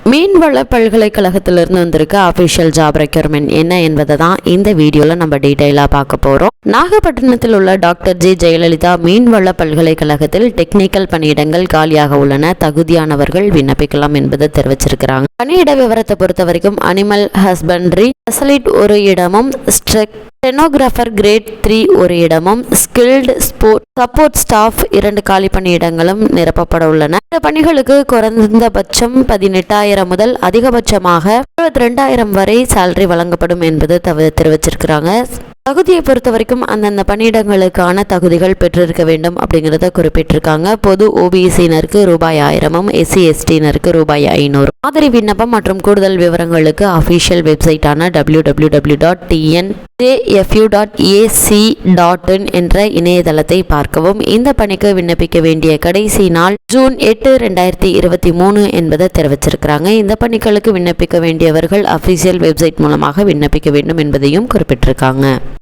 மீன்வள பல்கலைக்கழகத்திலிருந்து வந்திருக்க official job requirement என்ன என்பதை தான் இந்த வீடியோவில் நம்ம டீட்டெயிலாக பார்க்க போகிறோம். நாகப்பட்டினத்தில் உள்ள டாக்டர் ஜி ஜெயலலிதா மீன்வள பல்கலைக்கழகத்தில் டெக்னிக்கல் பணியிடங்கள் காலியாக உள்ளன. தகுதியானவர்கள் விண்ணப்பிக்கலாம் என்பதை தெரிவிச்சிருக்கிறாங்க. பணியிட விவரத்தை பொறுத்த வரைக்கும் அனிமல் ஹஸ்பண்ட்ரி ஸ்பெஷலிஸ்ட் ஒரு இடமும், ஸ்டெனோகிராஃபர் கிரேட் 3 ஒரு இடமும், ஸ்கில்டு சப்போர்ட் ஸ்டாஃப் 2 காலி பணியிடங்களும் நிரப்பப்பட உள்ளன. இந்த பணிகளுக்கு குறைந்தபட்சம் 18,000 முதல் அதிகபட்சமாக 22,000 வரை சேலரி வழங்கப்படும் என்பது தெரிவிச்சிருக்கிறாங்க. தகுதியை பொறுத்த வரைக்கும் அந்தந்த பணியிடங்களுக்கான தகுதிகள் பெற்றிருக்க வேண்டும் அப்படிங்கிறத குறிப்பிட்டிருக்காங்க. பொது ஓபிசியினருக்கு ₹1000, எஸ்சி எஸ்டியினருக்கு ₹500. மாதிரி விண்ணப்பம் மற்றும் கூடுதல் விவரங்களுக்கு அஃபிஷியல் வெப்சைட்டான www.tnfu.ac.in என்ற இணையதளத்தை பார்க்கவும். இந்த பணிக்கு விண்ணப்பிக்க வேண்டிய கடைசி நாள் ஜூன் 8, 2023 என்பதை தெரிவிச்சிருக்கிறாங்க. இந்த பணிகளுக்கு விண்ணப்பிக்க வேண்டியவர்கள் அஃபிஷியல் வெப்சைட் மூலமாக விண்ணப்பிக்க வேண்டும் என்பதையும் குறிப்பிட்டிருக்காங்க.